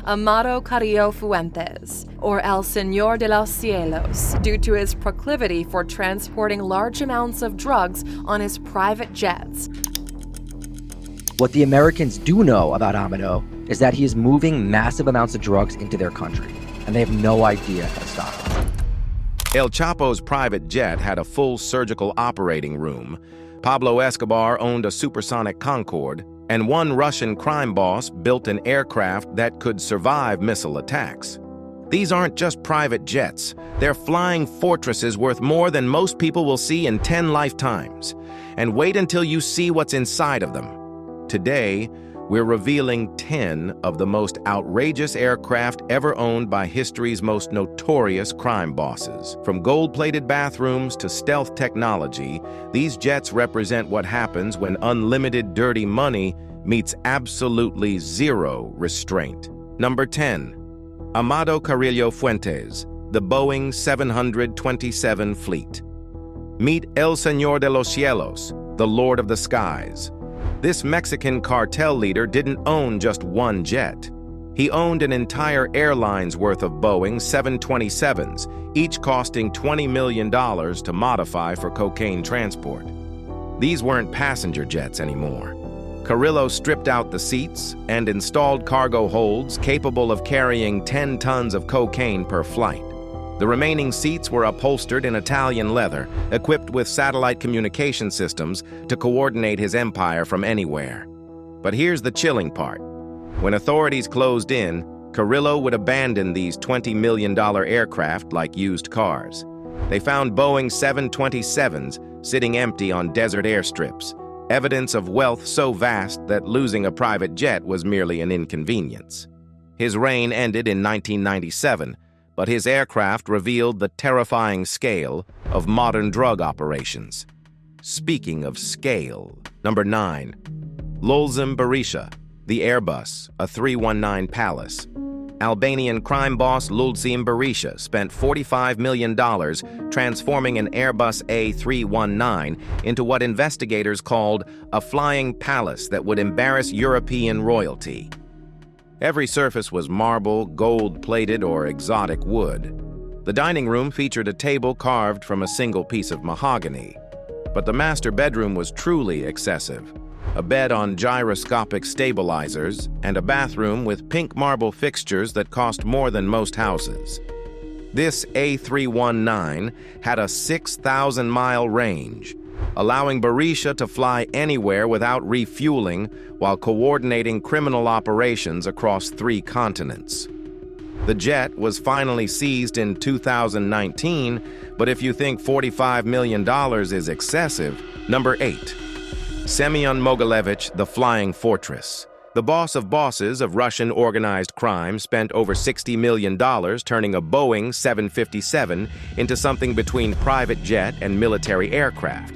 Amado Carrillo Fuentes, or El Señor de los Cielos, due to his proclivity for transporting large amounts of drugs on his private jets. What the Americans do know about Amado is that he is moving massive amounts of drugs into their country, and they have no idea how to stop him. El Chapo's private jet had a full surgical operating room. Pablo Escobar owned a supersonic Concorde, and one Russian crime boss built an aircraft that could survive missile attacks. These aren't just private jets. They're flying fortresses worth more than most people will see in 10 lifetimes. And wait until you see what's inside of them. Today, we're revealing 10 of the most outrageous aircraft ever owned by history's most notorious crime bosses. From gold-plated bathrooms to stealth technology, these jets represent what happens when unlimited dirty money meets absolutely zero restraint. Number 10. Amado Carrillo Fuentes, the Boeing 727 fleet. Meet El Señor de los Cielos, the Lord of the Skies. This Mexican cartel leader didn't own just one jet. He owned an entire airline's worth of Boeing 727s, each costing $20 million to modify for cocaine transport. These weren't passenger jets anymore. Carrillo stripped out the seats and installed cargo holds capable of carrying 10 tons of cocaine per flight. The remaining seats were upholstered in Italian leather, equipped with satellite communication systems to coordinate his empire from anywhere. But here's the chilling part. When authorities closed in, Carrillo would abandon these $20 million aircraft like used cars. They found Boeing 727s sitting empty on desert airstrips, evidence of wealth so vast that losing a private jet was merely an inconvenience. His reign ended in 1997, but his aircraft revealed the terrifying scale of modern drug operations. Speaking of scale, number 9. Lulzim Berisha, the Airbus A319 Palace. Albanian crime boss Lulzim Berisha spent $45 million transforming an Airbus A319 into what investigators called a flying palace that would embarrass European royalty. Every surface was marble, gold-plated, or exotic wood. The dining room featured a table carved from a single piece of mahogany. But the master bedroom was truly excessive. A bed on gyroscopic stabilizers, and a bathroom with pink marble fixtures that cost more than most houses. This A319 had a 6,000-mile range, allowing Berisha to fly anywhere without refueling while coordinating criminal operations across 3 continents. The jet was finally seized in 2019, but if you think $45 million is excessive, number 8. Semyon Mogilevich, the Flying Fortress. The boss of bosses of Russian organized crime spent over $60 million turning a Boeing 757 into something between private jet and military aircraft.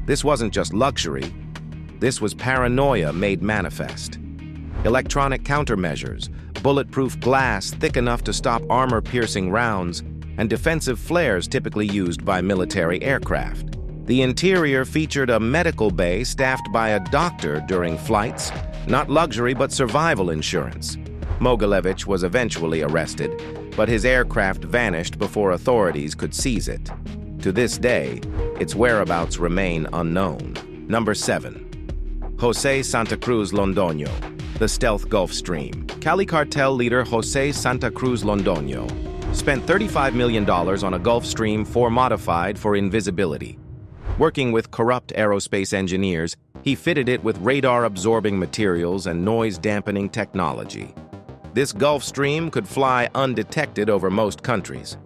This wasn't just luxury. This was paranoia made manifest. Electronic countermeasures, bulletproof glass thick enough to stop armor-piercing rounds, and defensive flares typically used by military aircraft. The interior featured a medical bay staffed by a doctor during flights, not luxury but survival insurance. Mogilevich was eventually arrested, but his aircraft vanished before authorities could seize it. To this day, its whereabouts remain unknown. Number 7. Jose Santa Cruz Londoño, the stealth Gulfstream. Cali cartel leader Jose Santa Cruz Londoño spent $35 million on a Gulfstream 4 modified for invisibility. Working with corrupt aerospace engineers, he fitted it with radar-absorbing materials and noise-dampening technology. This Gulfstream could fly undetected over most countries.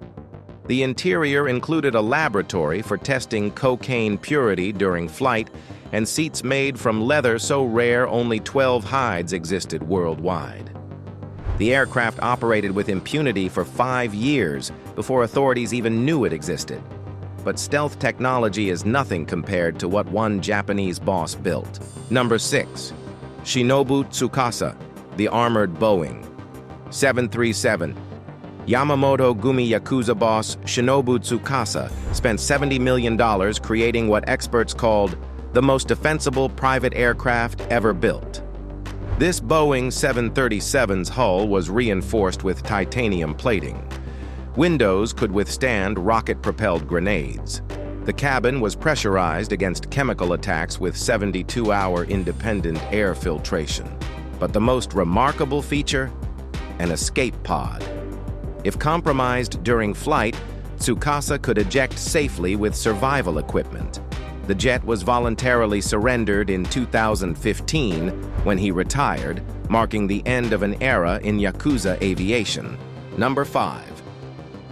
The interior included a laboratory for testing cocaine purity during flight and seats made from leather so rare only 12 hides existed worldwide. The aircraft operated with impunity for 5 years before authorities even knew it existed. But stealth technology is nothing compared to what one Japanese boss built. Number 6. Shinobu Tsukasa, the armored Boeing 737. Yamamoto Gumi Yakuza boss Shinobu Tsukasa spent $70 million creating what experts called the most defensible private aircraft ever built. This Boeing 737's hull was reinforced with titanium plating. Windows could withstand rocket-propelled grenades. The cabin was pressurized against chemical attacks with 72-hour independent air filtration. But the most remarkable feature? An escape pod. If compromised during flight, Tsukasa could eject safely with survival equipment. The jet was voluntarily surrendered in 2015 when he retired, marking the end of an era in Yakuza aviation. Number 5.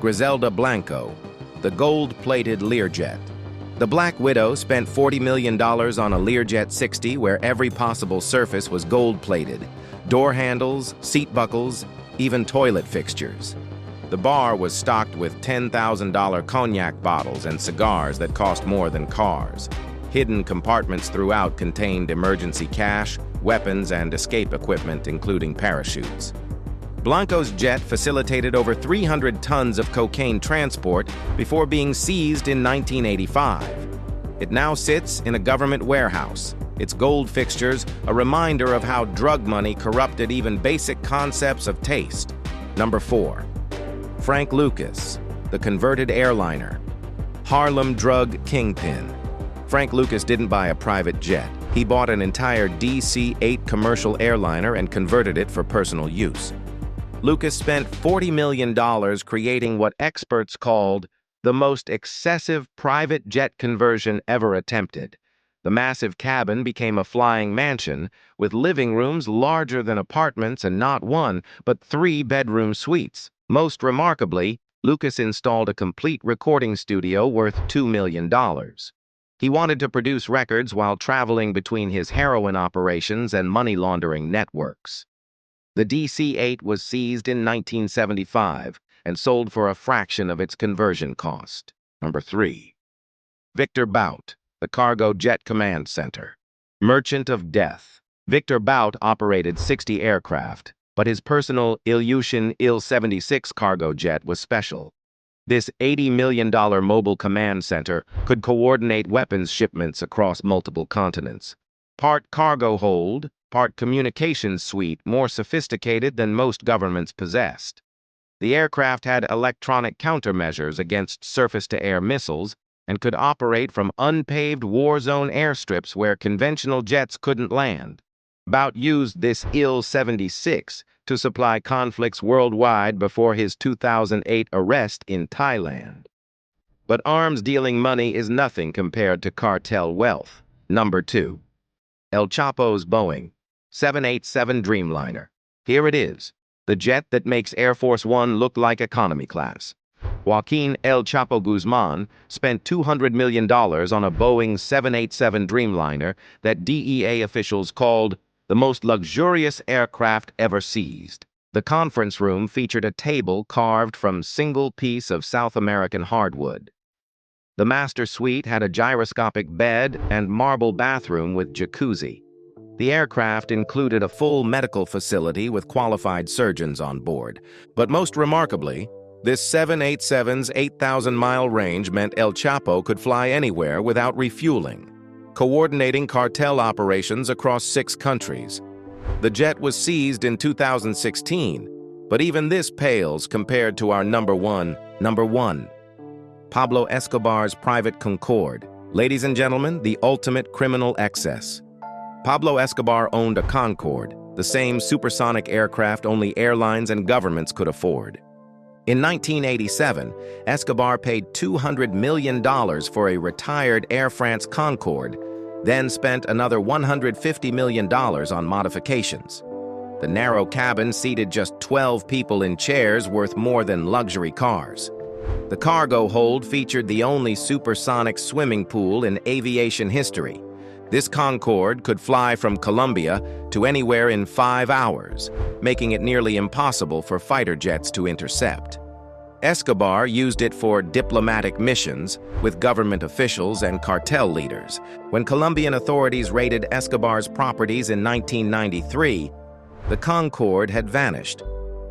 Griselda Blanco, the gold-plated Learjet. The Black Widow spent $40 million on a Learjet 60 where every possible surface was gold-plated. Door handles, seat buckles, even toilet fixtures. The bar was stocked with $10,000 cognac bottles and cigars that cost more than cars. Hidden compartments throughout contained emergency cash, weapons, and escape equipment, including parachutes. Blanco's jet facilitated over 300 tons of cocaine transport before being seized in 1985. It now sits in a government warehouse, its gold fixtures a reminder of how drug money corrupted even basic concepts of taste. Number 4. Frank Lucas, the converted airliner. Harlem drug kingpin. Frank Lucas didn't buy a private jet. He bought an entire DC-8 commercial airliner and converted it for personal use. Lucas spent $40 million creating what experts called the most excessive private jet conversion ever attempted. The massive cabin became a flying mansion with living rooms larger than apartments and not one, but 3 bedroom suites. Most remarkably, Lucas installed a complete recording studio worth $2 million. He wanted to produce records while traveling between his heroin operations and money laundering networks. The DC-8 was seized in 1975 and sold for a fraction of its conversion cost. Number 3. Victor Bout, the cargo jet command center. Merchant of death. Victor Bout operated 60 aircraft, but his personal Ilyushin Il-76 cargo jet was special. This $80 million mobile command center could coordinate weapons shipments across multiple continents. Part cargo hold, part communications suite, more sophisticated than most governments possessed. The aircraft had electronic countermeasures against surface-to-air missiles and could operate from unpaved war zone airstrips where conventional jets couldn't land. Bout used this Il-76 to supply conflicts worldwide before his 2008 arrest in Thailand. But arms-dealing money is nothing compared to cartel wealth. Number 2. El Chapo's Boeing 787 Dreamliner. Here it is, the jet that makes Air Force One look like economy class. Joaquin El Chapo Guzman spent $200 million on a Boeing 787 Dreamliner that DEA officials called the most luxurious aircraft ever seized. The conference room featured a table carved from single piece of South American hardwood. The master suite had a gyroscopic bed and marble bathroom with jacuzzi. The aircraft included a full medical facility with qualified surgeons on board. But most remarkably, this 787's 8,000-mile range meant El Chapo could fly anywhere without refueling, coordinating cartel operations across 6 countries. The jet was seized in 2016, but even this pales compared to our number one, Pablo Escobar's private Concorde. Ladies and gentlemen, the ultimate criminal excess. Pablo Escobar owned a Concorde, the same supersonic aircraft only airlines and governments could afford. In 1987, Escobar paid $200 million for a retired Air France Concorde, then spent another $150 million on modifications. The narrow cabin seated just 12 people in chairs worth more than luxury cars. The cargo hold featured the only supersonic swimming pool in aviation history. This Concorde could fly from Colombia to anywhere in 5 hours, making it nearly impossible for fighter jets to intercept. Escobar used it for diplomatic missions with government officials and cartel leaders. When Colombian authorities raided Escobar's properties in 1993, the Concorde had vanished.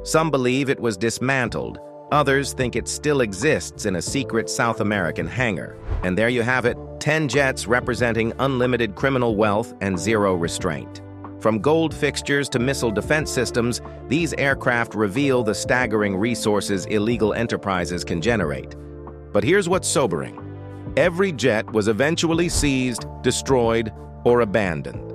Some believe it was dismantled. Others think it still exists in a secret South American hangar. And there you have it, 10 jets representing unlimited criminal wealth and zero restraint. From gold fixtures to missile defense systems, these aircraft reveal the staggering resources illegal enterprises can generate. But here's what's sobering. Every jet was eventually seized, destroyed, or abandoned.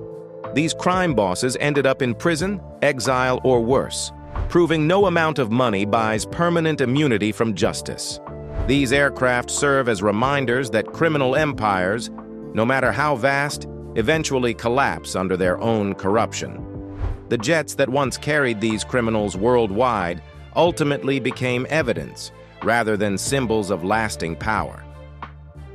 These crime bosses ended up in prison, exile, or worse, proving no amount of money buys permanent immunity from justice. These aircraft serve as reminders that criminal empires, no matter how vast, eventually collapse under their own corruption. The jets that once carried these criminals worldwide ultimately became evidence rather than symbols of lasting power.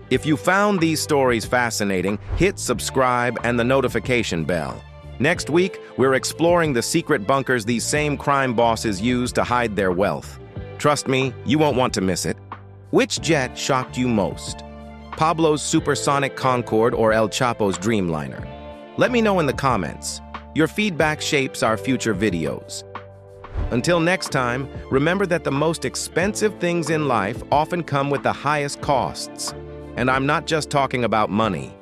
If you found these stories fascinating, hit subscribe and the notification bell. Next week, we're exploring the secret bunkers these same crime bosses use to hide their wealth. Trust me, you won't want to miss it. Which jet shocked you most? Pablo's supersonic Concorde or El Chapo's Dreamliner? Let me know in the comments. Your feedback shapes our future videos. Until next time, remember that the most expensive things in life often come with the highest costs. And I'm not just talking about money.